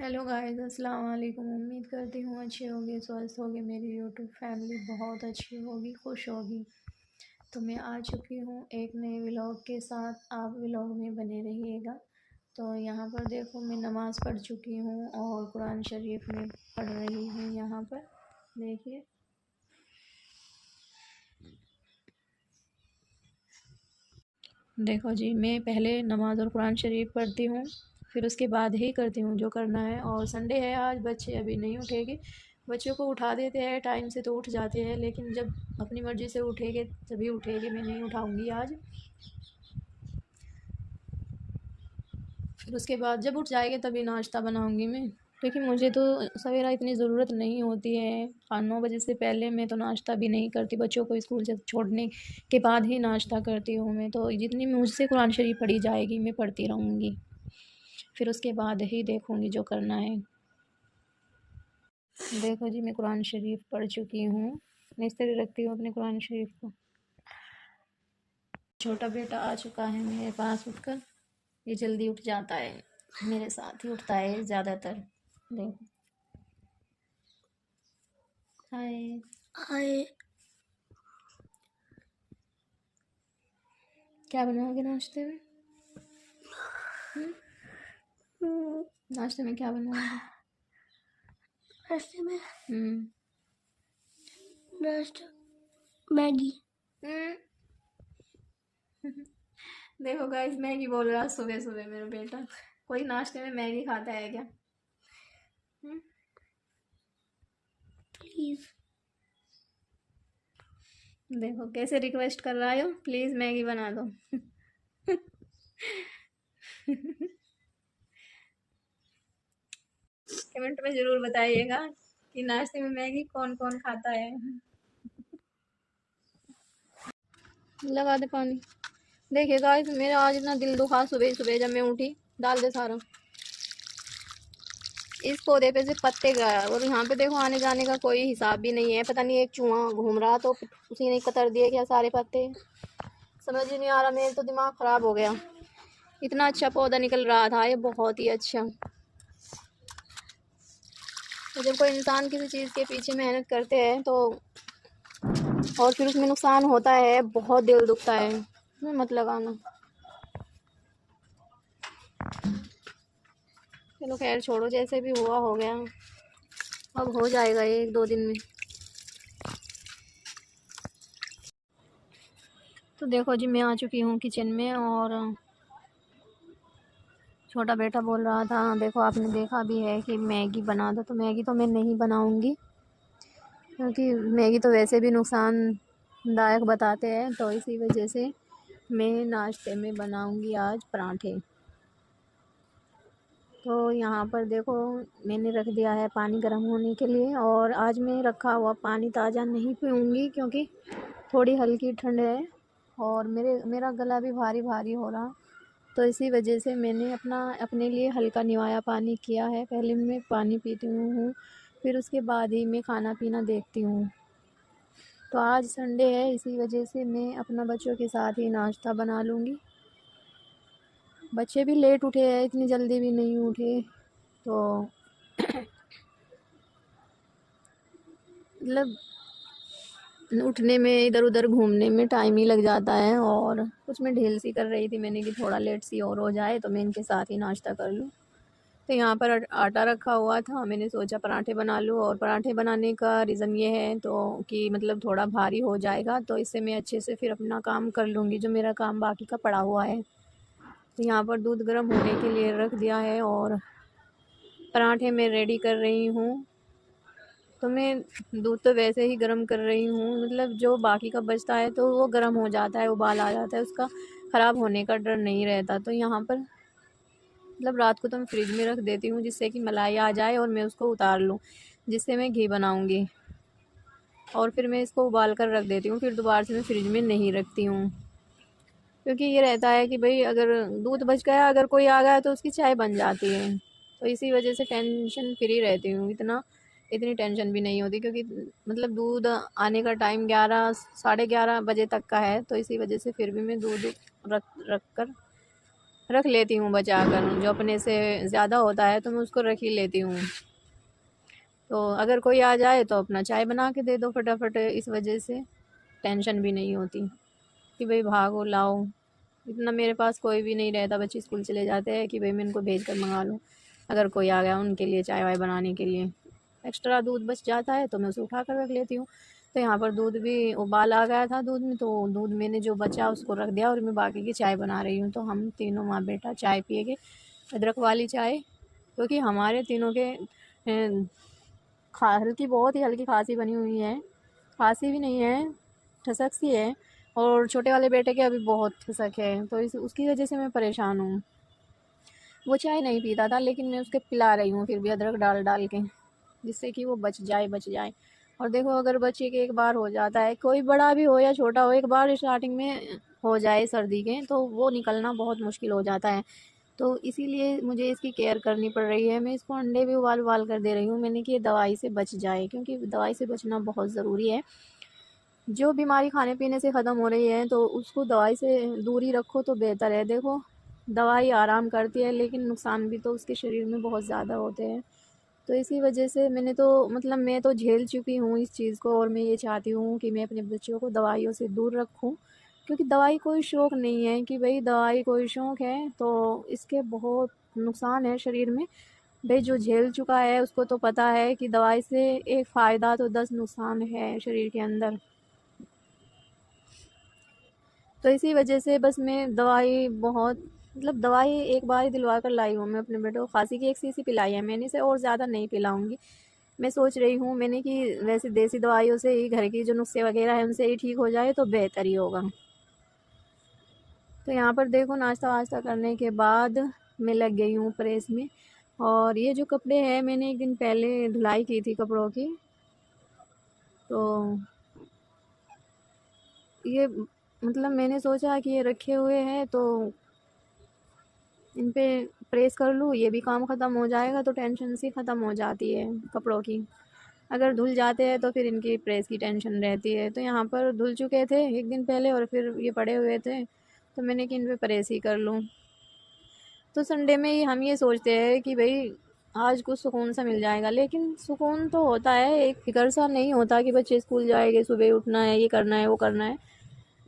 Hello guys, अस्सलाम वालेकुम। उम्मीद करती हूँ अच्छे होगे, स्वस्थ होगे। मेरी यूट्यूब फैमिली बहुत अच्छी होगी, खुश होगी। तो मैं आ चुकी हूँ एक नए व्लॉग के साथ। आप व्लॉग में बने रहिएगा। तो यहाँ पर देखो, मैं नमाज़ पढ़ चुकी हूँ और कुरान शरीफ में पढ़ रही हूँ। यहाँ पर देखिए, देखो जी, मैं पहले नमाज़ और कुरान शरीफ पढ़ती हूँ, फिर उसके बाद ही करती हूँ जो करना है। और संडे है आज, बच्चे अभी नहीं उठेंगे। बच्चों को उठा देते हैं टाइम से तो उठ जाते हैं, लेकिन जब अपनी मर्ज़ी से उठेंगे तभी उठेंगे। मैं नहीं उठाऊँगी आज। फिर उसके बाद जब उठ जाएंगे तभी नाश्ता बनाऊँगी मैं, क्योंकि मुझे तो सवेरा इतनी ज़रूरत नहीं होती है। 9 बजे से पहले मैं तो नाश्ता भी नहीं करती। बच्चों को स्कूल से छोड़ने के बाद ही नाश्ता करती हूँ मैं। तो जितनी मुझसे कुरान शरीफ पढ़ी जाएगी मैं पढ़ती रहूँगी, फिर उसके बाद ही देखूँगी जो करना है। देखो जी, मैं कुरान शरीफ पढ़ चुकी हूँ। मैं इस तरह रखती हूँ अपने कुरान शरीफ को। छोटा बेटा आ चुका है मेरे पास उठकर। ये जल्दी उठ जाता है, मेरे साथ ही उठता है ज़्यादातर। देखो, हाय हाय। क्या बनाओगे नाश्ते में? नाश्ते में क्या बनाओगे? नाश्ते में नाश्ता मैगी। देखो गाइस, मैगी बोल रहा सुबह सुबह मेरा बेटा। कोई नाश्ते में मैगी खाता है क्या? प्लीज, देखो कैसे रिक्वेस्ट कर रहा है, प्लीज मैगी बना दो। कमेंट में जरूर बताइएगा कि नाश्ते में मैगी कौन कौन खाता है। लगा दे पानी। देखिए गाइस, मेरा आज इतना दिल दुखा सुबह सुबह जब मैं उठी। डाल दे सारा। इस पौधे पे से पत्ते गया और यहाँ पे देखो आने जाने का कोई हिसाब भी नहीं है। पता नहीं एक चूहा घूम रहा तो उसी ने कतर दिए क्या सारे पत्ते। समझ ही नहीं आ रहा, मेरे तो दिमाग खराब हो गया। इतना अच्छा पौधा निकल रहा था ये, बहुत ही अच्छा। तो जब कोई इंसान किसी चीज़ के पीछे मेहनत करते हैं तो और फिर उसमें नुकसान होता है, बहुत दिल दुखता है। मत लगाना। चलो खैर छोड़ो, जैसे भी हुआ हो गया। अब हो जाएगा ये 1-2 दिन में। तो देखो जी, मैं आ चुकी हूँ किचन में और छोटा बेटा बोल रहा था, देखो आपने देखा भी है कि मैगी बना दो। तो मैगी तो मैं नहीं बनाऊँगी, क्योंकि मैगी तो वैसे भी नुकसानदायक बताते हैं। तो इसी वजह से मैं नाश्ते में बनाऊँगी आज पराठे। तो यहाँ पर देखो, मैंने रख दिया है पानी गर्म होने के लिए। और आज मैं रखा हुआ पानी ताज़ा नहीं पीऊँगी, क्योंकि थोड़ी हल्की ठंड है और मेरा गला भी भारी भारी हो रहा। तो इसी वजह से मैंने अपने लिए हल्का निवाया पानी किया है। पहले मैं पानी पीती हूँ, फिर उसके बाद ही मैं खाना पीना देखती हूँ। तो आज संडे है, इसी वजह से मैं अपना बच्चों के साथ ही नाश्ता बना लूँगी। बच्चे भी लेट उठे हैं, इतनी जल्दी भी नहीं उठे। तो मतलब उठने में, इधर उधर घूमने में टाइम ही लग जाता है। और कुछ मैं ढील सी कर रही थी मैंने कि थोड़ा लेट सी और हो जाए तो मैं इनके साथ ही नाश्ता कर लूँ। तो यहाँ पर आटा रखा हुआ था, मैंने सोचा पराठे बना लूँ। और पराठे बनाने का रीज़न ये है तो कि मतलब थोड़ा भारी हो जाएगा, तो इससे मैं अच्छे से फिर अपना काम कर लूँगी जो मेरा काम बाकी का पड़ा हुआ है। तो यहाँ पर दूध गर्म होने के लिए रख दिया है और पराठे मैं रेडी कर रही हूँ। तो मैं दूध तो वैसे ही गर्म कर रही हूँ, मतलब जो बाकी का बचता है तो वो गर्म हो जाता है, उबाल आ जाता है, उसका ख़राब होने का डर नहीं रहता। तो यहाँ पर मतलब रात को तो मैं फ्रिज में रख देती हूँ, जिससे कि मलाई आ जाए और मैं उसको उतार लूँ, जिससे मैं घी बनाऊँगी। और फिर मैं इसको उबाल कर रख देती हूँ, फिर दोबारा से मैं फ्रिज में नहीं रखती हूँ, क्योंकि ये रहता है कि भाई अगर दूध बच गया, अगर कोई आ गया तो उसकी चाय बन जाती है। तो इसी वजह से टेंशन फ्री रहती हूँ, इतनी टेंशन भी नहीं होती, क्योंकि मतलब दूध आने का टाइम 11 साढ़े 11 बजे तक का है। तो इसी वजह से फिर भी मैं दूध रख कर रख लेती हूँ बचा कर, जो अपने से ज़्यादा होता है तो मैं उसको रख ही लेती हूँ। तो अगर कोई आ जाए तो अपना चाय बना के दे दो फटाफट, इस वजह से टेंशन भी नहीं होती कि भाई भागो लाओ। इतना मेरे पास कोई भी नहीं रहता, बच्चे स्कूल चले जाते हैं कि भाई मैं इनको भेज कर मंगा लूँ। अगर कोई आ गया उनके लिए चाय वाय बनाने के लिए, एक्स्ट्रा दूध बच जाता है तो मैं उसे उठा कर रख लेती हूँ। तो यहाँ पर दूध भी उबाल आ गया था दूध में, तो दूध मैंने जो बचा उसको रख दिया और मैं बाकी की चाय बना रही हूँ। तो हम तीनों माँ बेटा चाय पिएंगे, अदरक वाली चाय, क्योंकि हमारे तीनों के हल्की, बहुत ही हल्की खांसी बनी हुई है। खांसी भी नहीं है, ठसक सी है, और छोटे वाले बेटे के अभी बहुत ठसक है, तो इस उसकी वजह से मैं परेशान हूँ। वो चाय नहीं पीता था लेकिन मैं उसके पिला रही हूँ फिर भी अदरक डाल डाल के, जिससे कि वो बच जाए। और देखो अगर बच्चे के एक बार हो जाता है, कोई बड़ा भी हो या छोटा हो, एक बार स्टार्टिंग में हो जाए सर्दी के तो वो निकलना बहुत मुश्किल हो जाता है। तो इसीलिए मुझे इसकी केयर करनी पड़ रही है। मैं इसको अंडे भी उबाल कर दे रही हूँ, मैंने कि दवाई से बच जाए, क्योंकि दवाई से बचना बहुत ज़रूरी है। जो बीमारी खाने पीने से ख़त्म हो रही है तो उसको दवाई से दूरी रखो तो बेहतर है। देखो दवाई आराम करती है लेकिन नुकसान भी तो उसके शरीर में बहुत ज़्यादा होते हैं। तो इसी वजह से मैं तो झेल चुकी हूँ इस चीज़ को, और मैं ये चाहती हूँ कि मैं अपने बच्चों को दवाइयों से दूर रखूँ, क्योंकि दवाई कोई शौक़ नहीं है कि भाई दवाई कोई शौक़ है, तो इसके बहुत नुकसान है शरीर में। भाई जो झेल चुका है उसको तो पता है कि दवाई से एक फ़ायदा तो 10 नुकसान है शरीर के अंदर। तो इसी वजह से बस मैं दवाई दवाई एक बार ही दिलवा कर लाई हूँ मैं अपने बेटे को। खांसी की एक शीशी पिलाई है मैंने, इसे और ज़्यादा नहीं पिलाऊंगी। मैं सोच रही हूँ मैंने कि वैसे देसी दवाइयों से ही, घर की जो नुस्खे वगैरह है उनसे ही ठीक हो जाए तो बेहतर ही होगा। तो यहाँ पर देखो नाश्ता वाश्ता करने के बाद मैं लग गई हूँ प्रेस में। और ये जो कपड़े हैं मैंने एक दिन पहले धुलाई की थी कपड़ों की, तो ये मैंने सोचा कि ये रखे हुए हैं तो इन पे प्रेस कर लूँ, ये भी काम ख़त्म हो जाएगा, तो टेंशन सी ख़त्म हो जाती है कपड़ों की। अगर धुल जाते हैं तो फिर इनकी प्रेस की टेंशन रहती है। तो यहाँ पर धुल चुके थे एक दिन पहले और फिर ये पड़े हुए थे, तो मैंने कि इन पे प्रेस ही कर लूँ। तो संडे में ही हम ये सोचते हैं कि भाई आज कुछ सुकून सा मिल जाएगा, लेकिन सुकून तो होता है, एक फिक्र सा नहीं होता कि बच्चे स्कूल जाएंगे, सुबह उठना है, ये करना है वो करना है,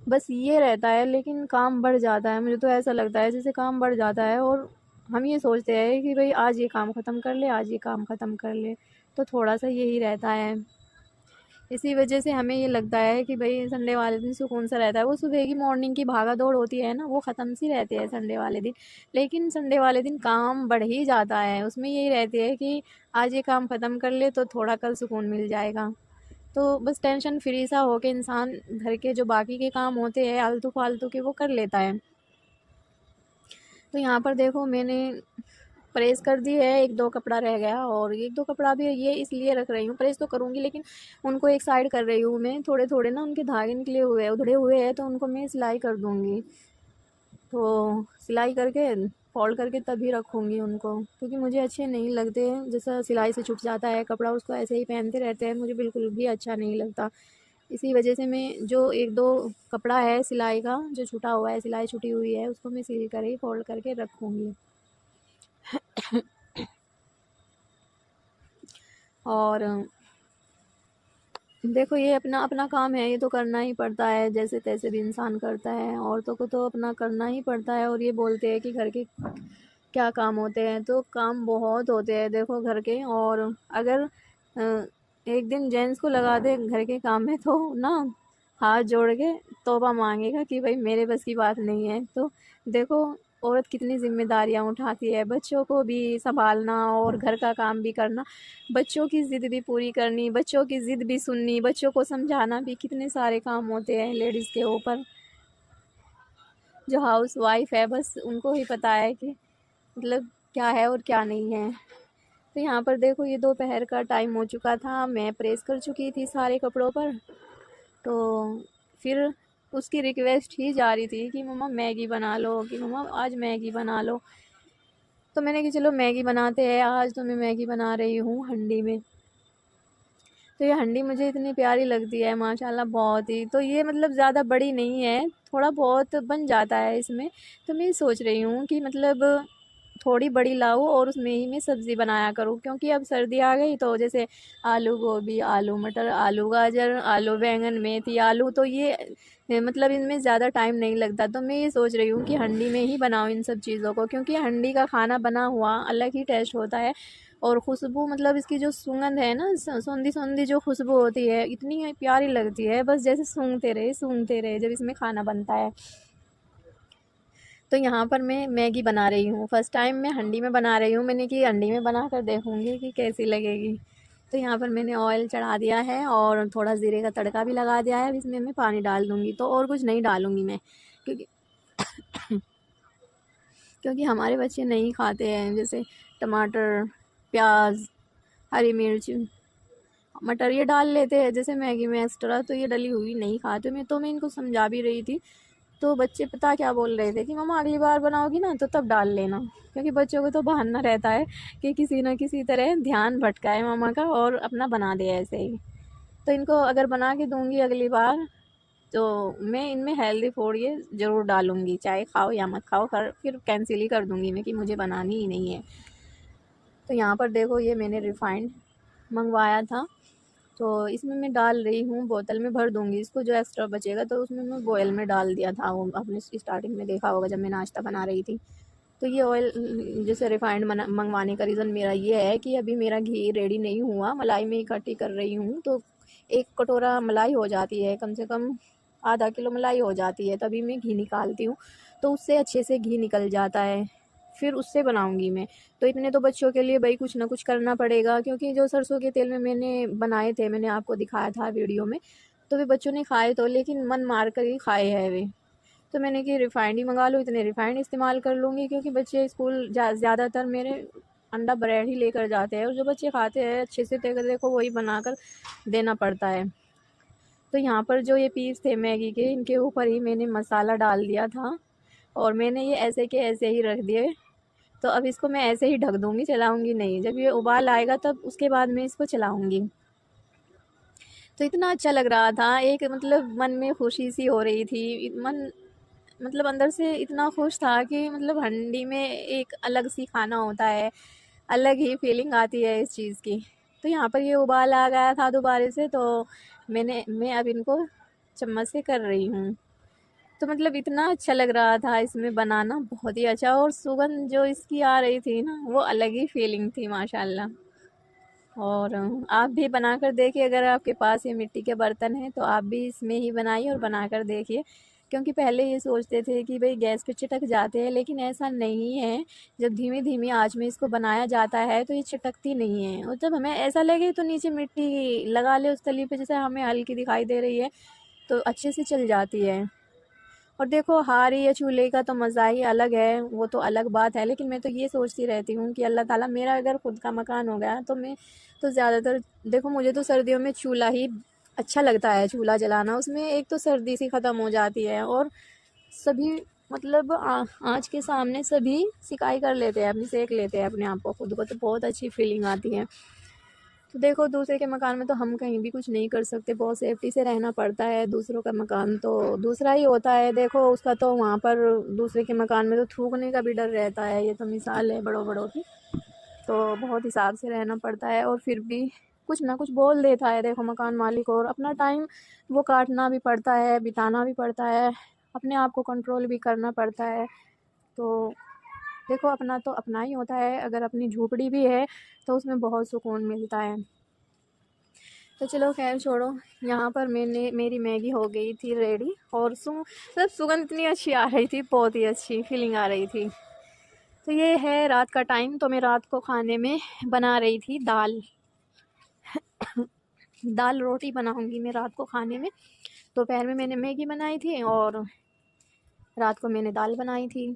बस ये रहता है। लेकिन काम बढ़ जाता है, मुझे तो ऐसा लगता है जैसे काम बढ़ जाता है, और हम ये सोचते हैं कि भाई आज ये काम ख़त्म कर ले, आज ये काम ख़त्म कर ले, तो थोड़ा सा यही रहता है। इसी वजह से हमें ये लगता है कि भाई संडे वाले दिन सुकून सा रहता है। वो सुबह की मॉर्निंग की भागा दौड़ होती है ना, वो ख़त्म सी रहती है संडे वाले दिन। लेकिन संडे वाले दिन काम बढ़ ही जाता है, उसमें यही रहती है कि आज ये काम ख़त्म कर ले तो थोड़ा कल सुकून मिल जाएगा। तो बस टेंशन फ्री सा होके इंसान घर के जो बाकी के काम होते हैं आलतू फालतू के, वो कर लेता है। तो यहाँ पर देखो मैंने प्रेस कर दी है, एक दो कपड़ा रह गया, और एक दो कपड़ा भी ये इसलिए रख रही हूँ, प्रेस तो करूँगी लेकिन उनको एक साइड कर रही हूँ मैं। थोड़े थोड़े ना उनके धागे निकले हुए हैं, उधड़े हुए हैं, तो उनको मैं सिलाई कर दूँगी। तो सिलाई करके फोल्ड करके तभी रखूँगी उनको, क्योंकि मुझे अच्छे नहीं लगते। जैसा सिलाई से छूट जाता है कपड़ा, उसको ऐसे ही पहनते रहते हैं, मुझे बिल्कुल भी अच्छा नहीं लगता। इसी वजह से मैं जो एक दो कपड़ा है सिलाई का जो छूटा हुआ है, सिलाई छूटी हुई है, उसको मैं सिल कर ही फोल्ड करके रखूँगी। और देखो ये अपना अपना काम है, ये तो करना ही पड़ता है, जैसे तैसे भी इंसान करता है। औरतों को तो अपना करना ही पड़ता है। और ये बोलते हैं कि घर के क्या काम होते हैं, तो काम बहुत होते हैं देखो घर के। और अगर एक दिन जेंट्स को लगा दे घर के काम में तो ना हाथ जोड़ के तौबा मांगेगा कि भाई मेरे बस की बात नहीं है। तो देखो औरत कितनी जिम्मेदारियां उठाती है, बच्चों को भी संभालना और घर का काम भी करना, बच्चों की ज़िद भी पूरी करनी, बच्चों की ज़िद भी सुननी, बच्चों को समझाना भी, कितने सारे काम होते हैं लेडीज़ के ऊपर। जो हाउस वाइफ है बस उनको ही पता है कि क्या है और क्या नहीं है। तो यहाँ पर देखो ये दोपहर का टाइम हो चुका था, मैं प्रेस कर चुकी थी सारे कपड़ों पर। तो फिर उसकी रिक्वेस्ट ही जा रही थी कि मम्मा मैगी बना लो, कि मम्मा आज मैगी बना लो। तो मैंने कि चलो मैगी बनाते हैं आज, तो मैं मैगी बना रही हूँ हंडी में। तो ये हंडी मुझे इतनी प्यारी लगती है माशाल्लाह बहुत ही। तो ये मतलब ज़्यादा बड़ी नहीं है, थोड़ा बहुत बन जाता है इसमें। तो मैं सोच रही हूँ कि मतलब थोड़ी बड़ी लाऊँ और उसमें ही मैं सब्ज़ी बनाया करूँ, क्योंकि अब सर्दी आ गई तो जैसे आलू गोभी, आलू मटर, आलू गाजर, आलू बैंगन, मेथी आलू, तो ये मतलब इनमें ज़्यादा टाइम नहीं लगता। तो मैं ये सोच रही हूँ कि हंडी में ही बनाऊँ इन सब चीज़ों को, क्योंकि हंडी का खाना बना हुआ अलग ही टेस्ट होता है। और खुशबू मतलब इसकी जो सुगंध है ना, सौंधी सौंधी जो खुशबू होती है, इतनी प्यारी लगती है, बस जैसे सूंघते रहे जब इसमें खाना बनता है। तो यहाँ पर मैं मैगी बना रही हूँ, फर्स्ट टाइम मैं हंडी में बना रही हूँ। मैंने कि हंडी में बना कर देखूँगी कि कैसी लगेगी। तो यहाँ पर मैंने ऑयल चढ़ा दिया है और थोड़ा ज़ीरे का तड़का भी लगा दिया है। अब इसमें मैं पानी डाल दूँगी, तो और कुछ नहीं डालूँगी मैं, क्योंकि क्योंकि हमारे बच्चे नहीं खाते हैं जैसे टमाटर, प्याज, हरी मिर्च, मटर ये डाल लेते हैं जैसे मैगी में एक्स्ट्रा, तो ये डली हुई नहीं खाते। मैं इनको समझा भी रही थी, तो बच्चे पता क्या बोल रहे थे कि मम्मा अगली बार बनाओगी ना तो तब डाल लेना, क्योंकि बच्चों को तो बहाना रहता है कि किसी न किसी तरह ध्यान भटकाए मम्मा का और अपना बना दे ऐसे ही। तो इनको अगर बना के दूंगी अगली बार तो मैं इनमें हेल्दी फूड ये ज़रूर डालूंगी, चाहे खाओ या मत खाओ, फिर कैंसिल ही कर दूंगी मैं कि मुझे बनानी ही नहीं है। तो यहाँ पर देखो ये मैंने रिफाइंड मंगवाया था, तो इसमें मैं डाल रही हूँ, बोतल में भर दूँगी इसको, जो एक्स्ट्रा बचेगा तो उसमें मैं बॉयल में डाल दिया था। वो आपने स्टार्टिंग में देखा होगा जब मैं नाश्ता बना रही थी। तो ये ऑयल जैसे रिफाइंड मंगवाने का रीज़न मेरा ये है कि अभी मेरा घी रेडी नहीं हुआ, मलाई में इकट्ठी कर रही हूँ। तो 1 कटोरा मलाई हो जाती है, कम से कम आधा किलो मलाई हो जाती है, तभी मैं घी निकालती हूँ। तो उससे अच्छे से घी निकल जाता है, फिर उससे बनाऊँगी मैं। तो इतने तो बच्चों के लिए भाई कुछ ना कुछ करना पड़ेगा, क्योंकि जो सरसों के तेल में मैंने बनाए थे, मैंने आपको दिखाया था वीडियो में, तो वे बच्चों ने खाए तो, लेकिन मन मार कर ही खाए हैं वे। तो मैंने कि रिफाइंड ही मंगा लूँ, इतने रिफाइंड इस्तेमाल कर लूँगी, क्योंकि बच्चे स्कूल ज़्यादातर मेरे अंडा ब्रेड ही लेकर जाते हैं, और जो बच्चे खाते हैं अच्छे से देखो वही बनाकर देना पड़ता है। तो यहाँ पर जो ये पीस थे मैगी के, इनके ऊपर ही मैंने मसाला डाल दिया था और मैंने ये ऐसे के ऐसे ही रख दिए। तो अब इसको मैं ऐसे ही ढक दूँगी, चलाऊँगी नहीं। जब ये उबाल आएगा तब उसके बाद मैं इसको चलाऊँगी। तो इतना अच्छा लग रहा था, एक मतलब मन में खुशी सी हो रही थी, मन मतलब अंदर से इतना खुश था कि मतलब हंडी में एक अलग सी खाना होता है, अलग ही फीलिंग आती है इस चीज़ की। तो यहाँ पर ये उबाल आ गया था दोबारा से, तो मैं अब इनको चम्मच से कर रही हूँ। तो मतलब इतना अच्छा लग रहा था इसमें बनाना, बहुत ही अच्छा, और सुगंध जो इसकी आ रही थी ना, वो अलग ही फीलिंग थी माशाल्लाह। और आप भी बनाकर देखिए, अगर आपके पास ये मिट्टी के बर्तन हैं तो आप भी इसमें ही बनाइए और बनाकर देखिए। क्योंकि पहले ये सोचते थे कि भाई गैस पे चिटक जाते हैं, लेकिन ऐसा नहीं है। जब धीमी धीमी आंच में इसको बनाया जाता है तो ये चिटकती नहीं है, और जब हमें ऐसा लगे तो नीचे मिट्टी लगा ले उस तली पे, जैसे हमें हल्की दिखाई दे रही है, तो अच्छे से चल जाती है। और देखो हारी या चूल्हे का तो मज़ा ही अलग है, वो तो अलग बात है। लेकिन मैं तो ये सोचती रहती हूँ कि अल्लाह ताला मेरा अगर खुद का मकान हो गया तो मैं तो ज़्यादातर देखो, मुझे तो सर्दियों में चूल्हा ही अच्छा लगता है, चूल्हा जलाना। उसमें एक तो सर्दी सी ख़त्म हो जाती है, और सभी मतलब आँच के सामने सभी सिकाई कर लेते हैं, अपनी सेक लेते हैं अपने आप को, खुद को, तो बहुत अच्छी फीलिंग आती है। तो देखो दूसरे के मकान में तो हम कहीं भी कुछ नहीं कर सकते, बहुत सेफ्टी से रहना पड़ता है। दूसरों का मकान तो दूसरा ही होता है, देखो उसका तो वहाँ पर दूसरे के मकान में तो थूकने का भी डर रहता है। ये तो मिसाल है बड़ों बड़ों की, तो बहुत हिसाब से रहना पड़ता है। और फिर भी कुछ ना कुछ बोल देता है देखो मकान मालिक, और अपना टाइम वो काटना भी पड़ता है, बिताना भी पड़ता है, अपने आप को कंट्रोल भी करना पड़ता है। तो देखो अपना तो अपना ही होता है, अगर अपनी झोपड़ी भी है तो उसमें बहुत सुकून मिलता है। तो चलो खैर छोड़ो, यहाँ पर मेरी मैगी हो गई थी रेडी, और मतलब सुगंध इतनी अच्छी आ रही थी, बहुत ही अच्छी फीलिंग आ रही थी। तो ये है रात का टाइम, तो मैं रात को खाने में बना रही थी दाल दाल रोटी बनाऊंगी मैं रात को खाने में। दोपहर में मैंने मैगी बनाई थी और रात को मैंने दाल बनाई थी।